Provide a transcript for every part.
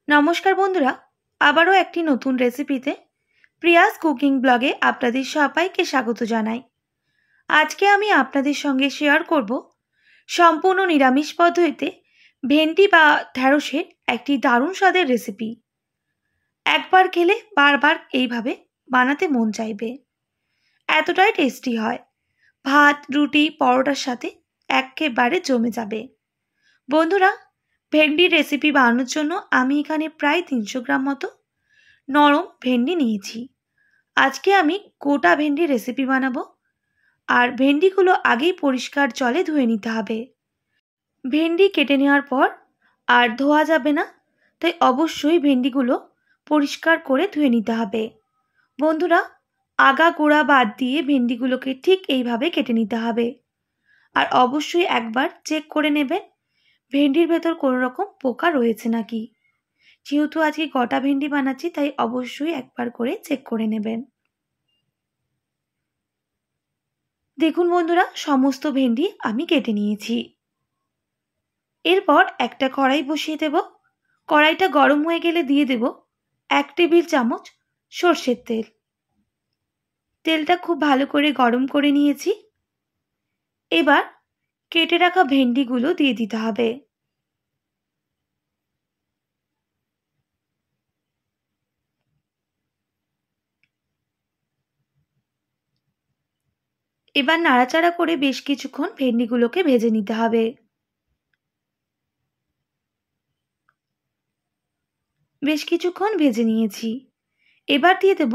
নমস্কার বন্ধুরা, আবারও একটি নতুন রেসিপিতে প্রিয়াস কুকিং ব্লগে আপনাদের সবাইকে স্বাগত জানাই। আজকে আমি আপনাদের সঙ্গে শেয়ার করব সম্পূর্ণ নিরামিষ পদ্ধতিতে ভেন্ডি বা ঢ্যাঁড়সের একটি দারুণ স্বাদের রেসিপি। একবার খেলে বারবার এইভাবে বানাতে মন চাইবে, এতটাই টেস্টি হয়। ভাত, রুটি, পরোটার সাথে একেবারে জমে যাবে। বন্ধুরা, ভেন্ডির রেসিপি বানানোর জন্য আমি এখানে প্রায় 300 গ্রাম মতো নরম ভেন্ডি নিয়েছি। আজকে আমি গোটা ভেন্ডির রেসিপি বানাবো। আর ভেন্ডিগুলো আগেই পরিষ্কার জলে ধুয়ে নিতে হবে। ভেন্ডি কেটে নেওয়ার পর আর ধোয়া যাবে না, তাই অবশ্যই ভেন্ডিগুলো পরিষ্কার করে ধুয়ে নিতে হবে। বন্ধুরা, আগা গোড়া বাদ দিয়ে ভেন্ডিগুলোকে ঠিক এইভাবে কেটে নিতে হবে। আর অবশ্যই একবার চেক করে নেবেন ভেন্ডির ভেতর কোনো রকম পোকা রয়েছে নাকি। যেহেতু আজকে গোটা ভেন্ডি বানাচ্ছি, তাই অবশ্যই একবার করে চেক করে নেবেন। দেখুন বন্ধুরা, সমস্ত ভেন্ডি আমি কেটে নিয়েছি। এরপর একটা কড়াই বসিয়ে দেব। কড়াইটা গরম হয়ে গেলে দিয়ে দেব 1 টেবিল চামচ সর্ষের তেল। তেলটা খুব ভালো করে গরম করে নিয়েছি। এবার কেটে রাখা ভেন্ডিগুলো দিয়ে দিতে হবে। এবার নাড়াচাড়া করে বেশ কিছুক্ষণ ভেন্ডিগুলোকে ভেজে নিতে হবে। বেশ কিছুক্ষণ ভেজে নিয়েছি। এবার দিয়ে দেব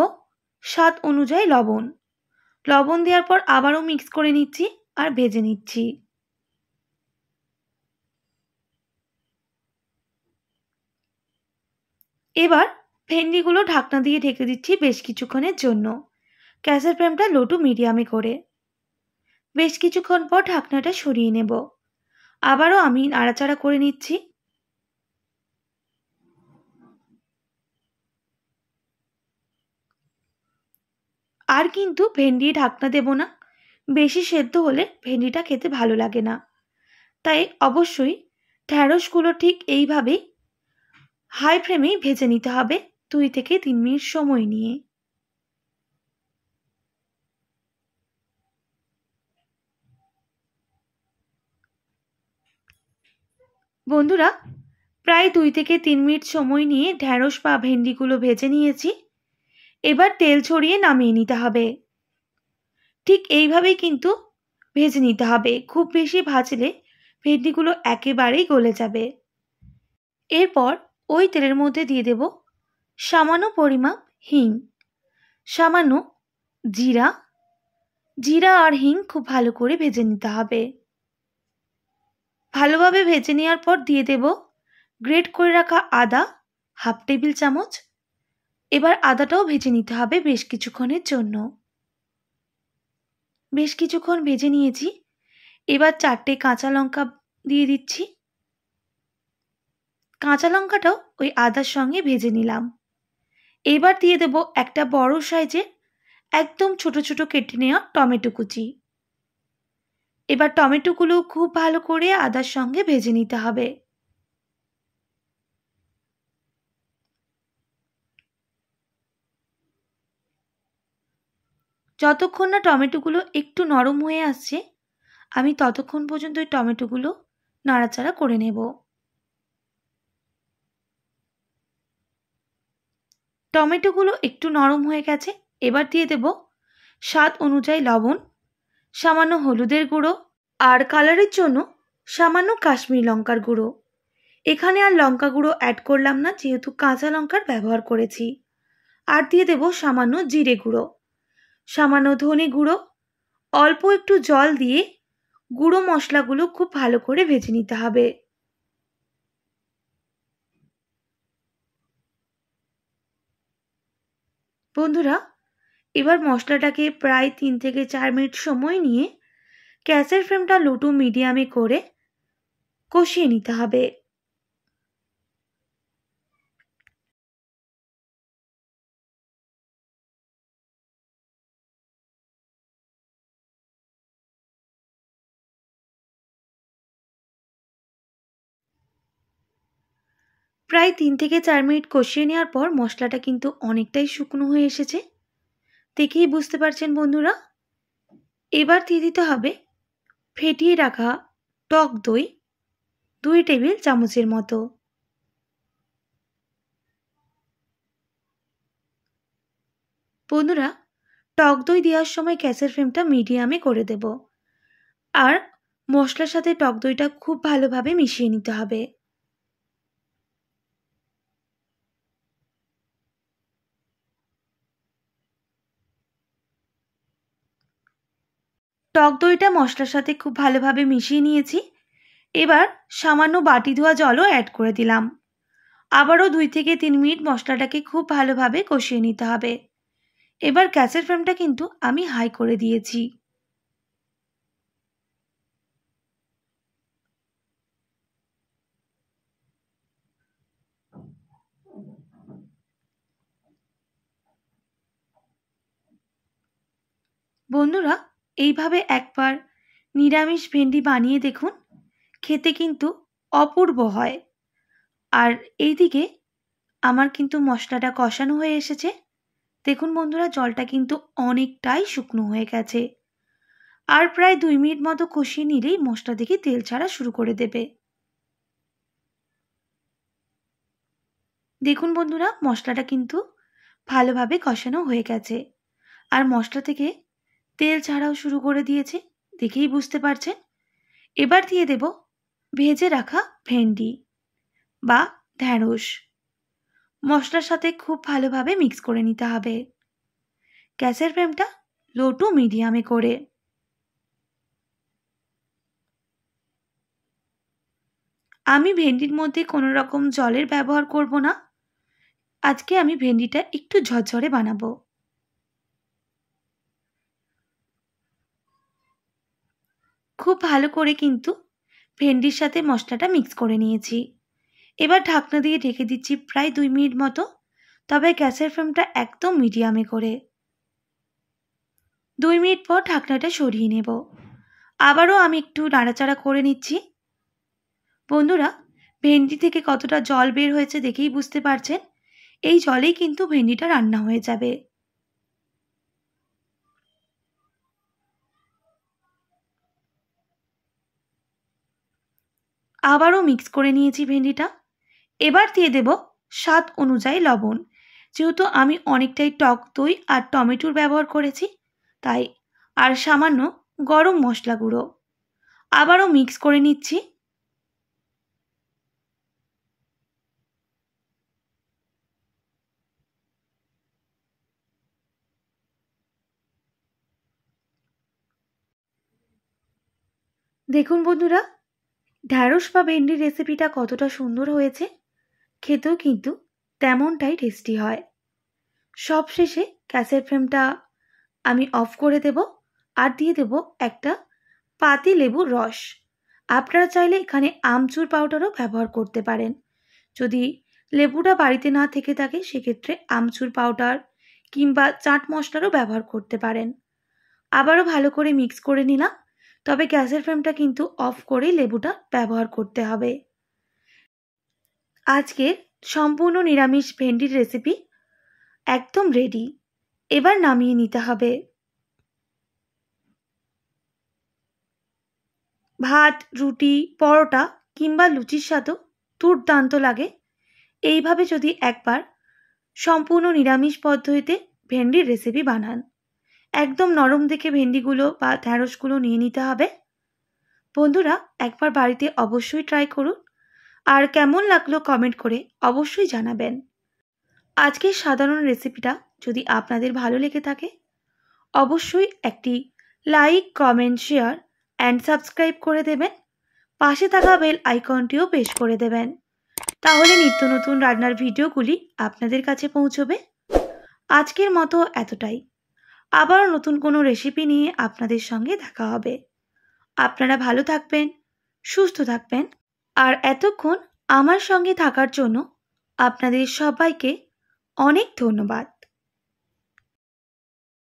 স্বাদ অনুযায়ী লবণ। লবণ দেওয়ার পর আবারও মিক্স করে নিচ্ছি আর ভেজে নিচ্ছি। এবার ভেন্ডিগুলো ঢাকনা দিয়ে ঢেকে দিচ্ছি বেশ কিছুক্ষণের জন্য, গ্যাসের ফ্লেমটা লো টু মিডিয়ামে করে। বেশ কিছুক্ষণ পর ঢাকনাটা সরিয়ে নেব। আবারও আমি নাড়াচাড়া করে নিচ্ছি। আর কিন্তু ভেন্ডি ঢাকনা দেব না, বেশি সেদ্ধ হলে ভেন্ডিটা খেতে ভালো লাগে না। তাই অবশ্যই ঢ্যাঁড়সগুলো ঠিক এইভাবেই হাই ফ্লেমেই ভেজে নিতে হবে 2 থেকে 3 মিনিট সময় নিয়ে। বন্ধুরা, প্রায় 2 থেকে 3 মিনিট সময় নিয়ে ঢ্যাঁড়স বা ভেন্ডিগুলো ভেজে নিয়েছি। এবার তেল ছড়িয়ে নামিয়ে নিতে হবে। ঠিক এইভাবেই কিন্তু ভেজে নিতে হবে, খুব বেশি ভাজলে ভেন্ডিগুলো একেবারেই গলে যাবে। এরপর ওই তেলের মধ্যে দিয়ে দেব সামান্য পরিমাণ হিং, সামান্য জিরা। জিরা আর হিং খুব ভালো করে ভেজে নিতে হবে। ভালোভাবে ভেজে নেওয়ার পর দিয়ে দেব গ্রেট করে রাখা আদা, 1/2 টেবিল চামচ। এবার আদাটাও ভেজে নিতে হবে বেশ কিছুক্ষণের জন্য। বেশ কিছুক্ষণ ভেজে নিয়েছি। এবার 4টে কাঁচা লঙ্কা দিয়ে দিচ্ছি। কাঁচা লঙ্কাটাও ওই আদার সঙ্গে ভেজে নিলাম। এবার দিয়ে দেব একটা বড় সাইজের একদম ছোট ছোট কেটে নেওয়া টমেটো কুচি। এবার টমেটোগুলো খুব ভালো করে আদার সঙ্গে ভেজে নিতে হবে। যতক্ষণ না টমেটোগুলো একটু নরম হয়ে আসছে, আমি ততক্ষণ পর্যন্ত ওই টমেটোগুলো নাড়াচাড়া করে নেব। টমেটোগুলো একটু নরম হয়ে গেছে। এবার দিয়ে দেব স্বাদ অনুযায়ী লবণ, সামান্য হলুদের গুঁড়ো আর কালারের জন্য সামান্য কাশ্মীরি লঙ্কার গুঁড়ো। এখানে আর লঙ্কা গুঁড়ো অ্যাড করলাম না, যেহেতু কাঁচা লঙ্কার ব্যবহার করেছি। আর দিয়ে দেব সামান্য জিরে গুঁড়ো, সামান্য ধনে গুঁড়ো। অল্প একটু জল দিয়ে গুঁড়ো মশলাগুলো খুব ভালো করে ভেজে নিতে হবে। বন্ধুরা, এবার মশলাটাকে প্রায় 3 থেকে 4 মিনিট সময় নিয়ে গ্যাসের ফ্লেমটা লো টু মিডিয়ামে করে কষিয়ে নিতে হবে। প্রায় 3 থেকে 4 মিনিট কষিয়ে নেওয়ার পর মশলাটা কিন্তু অনেকটাই শুকনো হয়ে এসেছে, দেখেই বুঝতে পারছেন বন্ধুরা। এবার দিয়ে দিতে হবে ফেটিয়ে রাখা টক দই 2 টেবিল চামচের মতো। বন্ধুরা, টক দই দেওয়ার সময় গ্যাসের ফ্লেমটা মিডিয়ামে করে দেব, আর মশলার সাথে টক দইটা খুব ভালোভাবে মিশিয়ে নিতে হবে। টক দইটা মশলার সাথে খুব ভালোভাবে মিশিয়ে নিয়েছি। এবার সামান্য বাটি ধোয়া জলও অ্যাড করে দিলাম। আবারও 2 থেকে 3 মিনিট মশলাটাকে খুব ভালোভাবে কষিয়ে নিতে হবে। এবার গ্যাসের ফ্লেমটা কিন্তু আমি হাই করে দিয়েছি। বন্ধুরা, এইভাবে একবার নিরামিষ ভেন্ডি বানিয়ে দেখুন, খেতে কিন্তু অপূর্ব হয়। আর এইদিকে আমার কিন্তু মশলাটা কষানো হয়ে এসেছে। দেখুন বন্ধুরা, জলটা কিন্তু অনেকটাই শুকনো হয়ে গেছে। আর প্রায় 2 মিনিট মতো কষিয়ে নিলেই মশলা থেকে তেল ছাড়া শুরু করে দেবে। দেখুন বন্ধুরা, মশলাটা কিন্তু ভালোভাবে কষানো হয়ে গেছে, আর মশলা থেকে তেল ছাড়াও শুরু করে দিয়েছে, দেখেই বুঝতে পারছেন। এবার দিয়ে দেব ভেজে রাখা ভেন্ডি বা ঢ্যাঁড়স। মশলার সাথে খুব ভালোভাবে মিক্স করে নিতে হবে। গ্যাসের ফ্লেমটা লো টু মিডিয়ামে করে। আমি ভেন্ডির মধ্যে কোনো রকম জলের ব্যবহার করব না। আজকে আমি ভেন্ডিটা একটু ঝরঝরে বানাবো। খুব ভালো করে কিন্তু ভেন্ডির সাথে মশলাটা মিক্স করে নিয়েছি। এবার ঢাকনা দিয়ে ঢেকে দিচ্ছি প্রায় 2 মিনিট মতো, তবে গ্যাসের ফ্লেমটা একদম মিডিয়ামে করে। 2 মিনিট পর ঢাকনাটা সরিয়ে নেব। আবারও আমি একটু নাড়াচাড়া করে নিচ্ছি। বন্ধুরা, ভেন্ডি থেকে কতটা জল বের হয়েছে দেখেই বুঝতে পারছেন। এই জলেই কিন্তু ভেন্ডিটা রান্না হয়ে যাবে। আবারও মিক্স করে নিয়েছি ভেন্ডিটা। এবার দিয়ে দেব স্বাদ অনুযায়ী লবণ। যেহেতু আমি অনেকটাই টক দই আর টমেটোর ব্যবহার করেছি, তাই। আর সামান্য গরম মশলা গুঁড়ো। আবারও মিক্স করে নিচ্ছি। দেখুন বন্ধুরা, ঢ্যাঁড়স বা ভেন্ডির রেসিপিটা কতটা সুন্দর হয়েছে, খেতেও কিন্তু তেমনটাই টেস্টি হয়। সবশেষে গ্যাসের ফ্লেমটা আমি অফ করে দেব, আর দিয়ে দেব একটা পাতি লেবুর রস। আপনারা চাইলে এখানে আমচুর পাউডারও ব্যবহার করতে পারেন। যদি লেবুটা বাড়িতে না থেকে থাকে সেক্ষেত্রে আমচুর পাউডার কিংবা চাট মশলারও ব্যবহার করতে পারেন। আবারও ভালো করে মিক্স করে নিলাম, তবে গ্যাসের ফ্লেমটা কিন্তু অফ করেই লেবুটা ব্যবহার করতে হবে। আজকের সম্পূর্ণ নিরামিষ ভেন্ডির রেসিপি একদম রেডি। এবার নামিয়ে নিতে হবে। ভাত, রুটি, পরোটা কিংবা লুচির সাথেও দুর্দান্ত লাগে। এইভাবে যদি একবার সম্পূর্ণ নিরামিষ পদ্ধতিতে ভেন্ডির রেসিপি বানান। একদম নরম দেখে ভেন্ডিগুলো বা ঢ্যাঁড়সগুলো নিয়ে নিতে হবে। বন্ধুরা, একবার বাড়িতে অবশ্যই ট্রাই করুন, আর কেমন লাগলো কমেন্ট করে অবশ্যই জানাবেন। আজকের সাধারণ রেসিপিটা যদি আপনাদের ভালো লেগে থাকে, অবশ্যই একটি like, comment, share and subscribe করে দেবেন। পাশে থাকা বেল আইকনটিও প্রেস করে দেবেন, তাহলে নিত্য নতুন রান্নার ভিডিওগুলি আপনাদের কাছে পৌঁছবে। আজকের মতো এতটাই। আবার নতুন কোনো রেসিপি নিয়ে আপনাদের সঙ্গে দেখা হবে। আপনারা ভালো থাকবেন, সুস্থ থাকবেন, আর এতক্ষণ আমার সঙ্গে থাকার জন্য আপনাদের সবাইকে অনেক ধন্যবাদ।